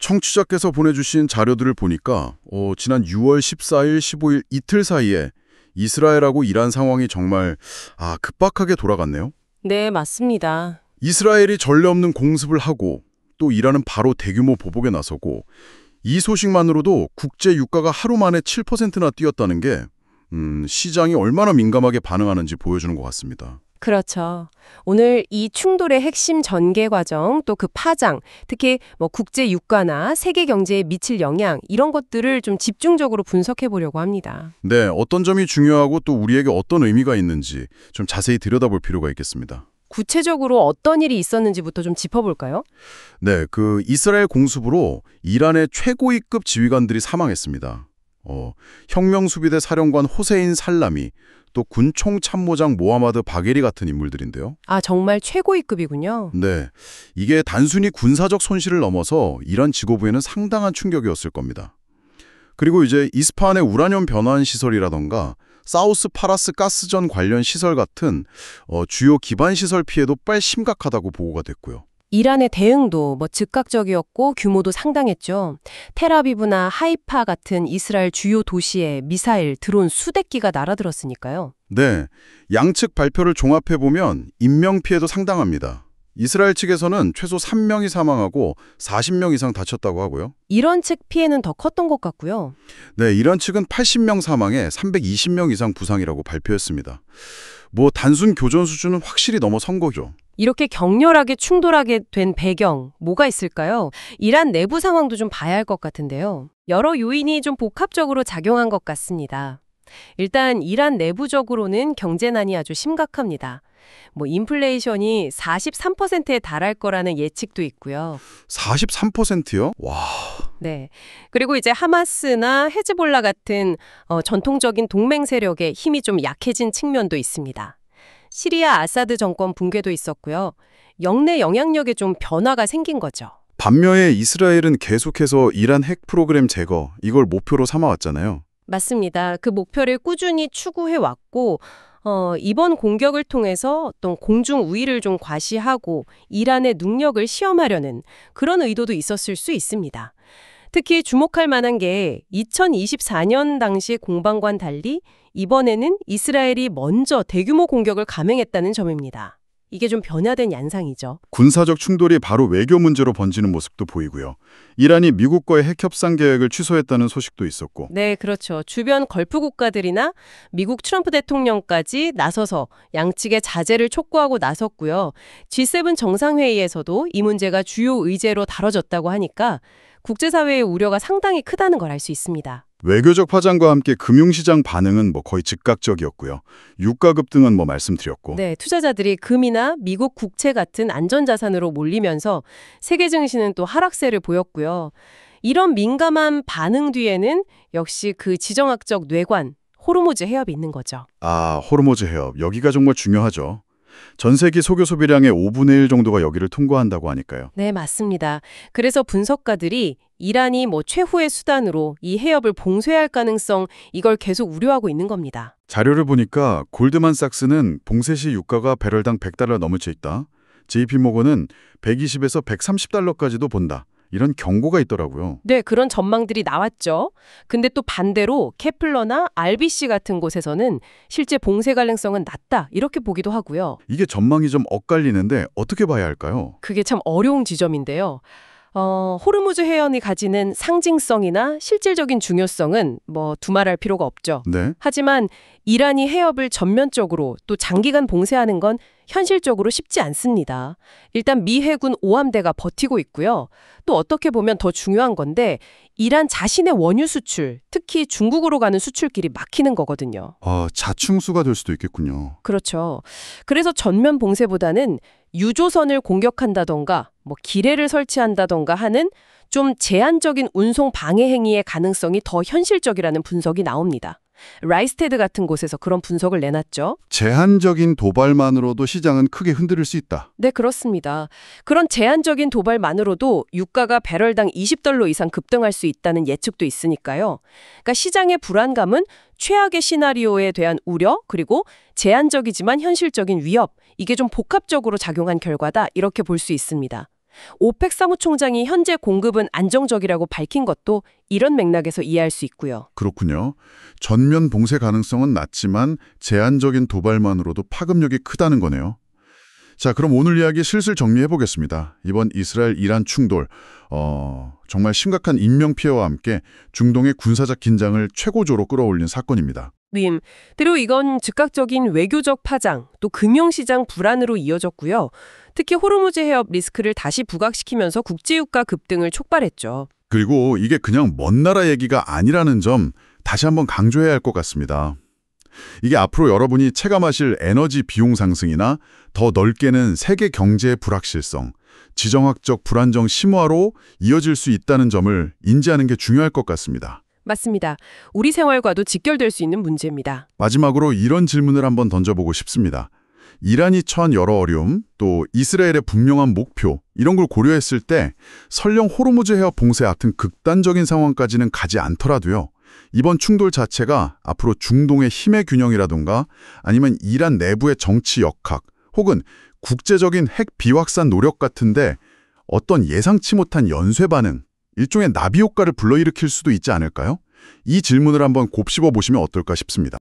청취자께서 보내주신 자료들을 보니까 지난 6월 14일, 15일 이틀 사이에 이스라엘하고 이란 상황이 정말 급박하게 돌아갔네요. 네, 맞습니다. 이스라엘이 전례 없는 공습을 하고 또 이란은 바로 대규모 보복에 나서고 이 소식만으로도 국제 유가가 하루 만에 7%나 뛰었다는 게 시장이 얼마나 민감하게 반응하는지 보여주는 것 같습니다. 그렇죠. 오늘 이 충돌의 핵심 전개 과정, 또 그 파장, 특히 국제 유가나 세계 경제에 미칠 영향 이런 것들을 좀 집중적으로 분석해 보려고 합니다. 네, 어떤 점이 중요하고 또 우리에게 어떤 의미가 있는지 좀 자세히 들여다볼 필요가 있겠습니다. 구체적으로 어떤 일이 있었는지부터 좀 짚어볼까요? 네, 이스라엘 공습으로 이란의 최고위급 지휘관들이 사망했습니다. 혁명수비대 사령관 호세인 살라미, 또 군총 참모장 모하마드 바게리 같은 인물들인데요. 정말 최고위급이군요. 네, 이게 단순히 군사적 손실을 넘어서 이란 지도부에는 상당한 충격이었을 겁니다. 그리고 이제 이스파한의 우라늄 변환 시설이라던가 사우스 파라스 가스전 관련 시설 같은 주요 기반 시설 피해도 빨리 심각하다고 보고가 됐고요. 이란의 대응도 즉각적이었고 규모도 상당했죠. 텔아비브나 하이파 같은 이스라엘 주요 도시에 미사일, 드론 수백 기가 날아들었으니까요. 네, 양측 발표를 종합해보면 인명피해도 상당합니다. 이스라엘 측에서는 최소 3명이 사망하고 40명 이상 다쳤다고 하고요. 이런 측 피해는 더 컸던 것 같고요. 네, 이란 측은 80명 사망에 320명 이상 부상이라고 발표했습니다. 단순 교전 수준은 확실히 넘어선 거죠. 이렇게 격렬하게 충돌하게 된 배경, 뭐가 있을까요? 이란 내부 상황도 좀 봐야 할 것 같은데요. 여러 요인이 좀 복합적으로 작용한 것 같습니다. 일단 이란 내부적으로는 경제난이 아주 심각합니다. 인플레이션이 43%에 달할 거라는 예측도 있고요. 43%요? 와. 네. 그리고 이제 하마스나 헤즈볼라 같은 전통적인 동맹 세력의 힘이 좀 약해진 측면도 있습니다. 시리아 아사드 정권 붕괴도 있었고요. 영내 영향력에 좀 변화가 생긴 거죠. 반면에 이스라엘은 계속해서 이란 핵 프로그램 제거, 이걸 목표로 삼아왔잖아요. 맞습니다. 그 목표를 꾸준히 추구해 왔고 이번 공격을 통해서 어떤 공중 우위를 좀 과시하고 이란의 능력을 시험하려는 그런 의도도 있었을 수 있습니다. 특히 주목할 만한 게 2024년 당시 공방과는 달리 이번에는 이스라엘이 먼저 대규모 공격을 감행했다는 점입니다. 이게 좀 변화된 양상이죠. 군사적 충돌이 바로 외교 문제로 번지는 모습도 보이고요. 이란이 미국과의 핵 협상 계획을 취소했다는 소식도 있었고. 네, 그렇죠. 주변 걸프 국가들이나 미국 트럼프 대통령까지 나서서 양측의 자제를 촉구하고 나섰고요. G7 정상회의에서도 이 문제가 주요 의제로 다뤄졌다고 하니까 국제사회의 우려가 상당히 크다는 걸 알 수 있습니다. 외교적 파장과 함께 금융시장 반응은 거의 즉각적이었고요. 유가 급등은 말씀드렸고. 네, 투자자들이 금이나 미국 국채 같은 안전자산으로 몰리면서 세계 증시는 또 하락세를 보였고요. 이런 민감한 반응 뒤에는 역시 그 지정학적 뇌관, 호르무즈 해협이 있는 거죠. 호르무즈 해협. 여기가 정말 중요하죠. 전 세계 석유 소비량의 5분의 1 정도가 여기를 통과한다고 하니까요. 네, 맞습니다. 그래서 분석가들이 이란이 최후의 수단으로 이 해협을 봉쇄할 가능성 이걸 계속 우려하고 있는 겁니다. 자료를 보니까 골드만삭스는 봉쇄 시 유가가 배럴당 $100 넘을 수 있다. JP모건은 120에서 130달러까지도 본다. 이런 경고가 있더라고요. 네, 그런 전망들이 나왔죠. 근데 또 반대로 케플러나 RBC 같은 곳에서는 실제 봉쇄 가능성은 낮다 이렇게 보기도 하고요. 이게 전망이 좀 엇갈리는데 어떻게 봐야 할까요? 그게 참 어려운 지점인데요. 호르무즈 해협이 가지는 상징성이나 실질적인 중요성은 두말할 필요가 없죠. 네. 하지만 이란이 해협을 전면적으로 또 장기간 봉쇄하는 건 현실적으로 쉽지 않습니다. 일단 미 해군 오함대가 버티고 있고요. 또 어떻게 보면 더 중요한 건데 이란 자신의 원유 수출, 특히 중국으로 가는 수출길이 막히는 거거든요. 자충수가 될 수도 있겠군요. 그렇죠. 그래서 전면 봉쇄보다는 유조선을 공격한다던가 기뢰를 설치한다던가 하는 좀 제한적인 운송 방해 행위의 가능성이 더 현실적이라는 분석이 나옵니다. 라이스테드 같은 곳에서 그런 분석을 내놨죠. 제한적인 도발만으로도 시장은 크게 흔들릴 수 있다. 네, 그렇습니다. 그런 제한적인 도발만으로도 유가가 배럴당 $20 이상 급등할 수 있다는 예측도 있으니까요. 그러니까 시장의 불안감은 최악의 시나리오에 대한 우려, 그리고 제한적이지만 현실적인 위협, 이게 좀 복합적으로 작용한 결과다 이렇게 볼 수 있습니다. 오펙 사무총장이 현재 공급은 안정적이라고 밝힌 것도 이런 맥락에서 이해할 수 있고요. 그렇군요. 전면 봉쇄 가능성은 낮지만 제한적인 도발만으로도 파급력이 크다는 거네요. 자, 그럼 오늘 이야기 슬슬 정리해 보겠습니다. 이번 이스라엘-이란 충돌, 정말 심각한 인명피해와 함께 중동의 군사적 긴장을 최고조로 끌어올린 사건입니다. 그리고 이건 즉각적인 외교적 파장, 또 금융시장 불안으로 이어졌고요. 특히 호르무즈 해협 리스크를 다시 부각시키면서 국제유가 급등을 촉발했죠. 그리고 이게 그냥 먼 나라 얘기가 아니라는 점 다시 한번 강조해야 할 것 같습니다. 이게 앞으로 여러분이 체감하실 에너지 비용 상승이나 더 넓게는 세계 경제의 불확실성, 지정학적 불안정 심화로 이어질 수 있다는 점을 인지하는 게 중요할 것 같습니다. 맞습니다. 우리 생활과도 직결될 수 있는 문제입니다. 마지막으로 이런 질문을 한번 던져보고 싶습니다. 이란이 처한 여러 어려움, 또 이스라엘의 분명한 목표, 이런 걸 고려했을 때 설령 호르무즈 해협 봉쇄 같은 극단적인 상황까지는 가지 않더라도요. 이번 충돌 자체가 앞으로 중동의 힘의 균형이라던가 아니면 이란 내부의 정치 역학 혹은 국제적인 핵 비확산 노력 같은데 어떤 예상치 못한 연쇄 반응, 일종의 나비 효과를 불러일으킬 수도 있지 않을까요? 이 질문을 한번 곱씹어 보시면 어떨까 싶습니다.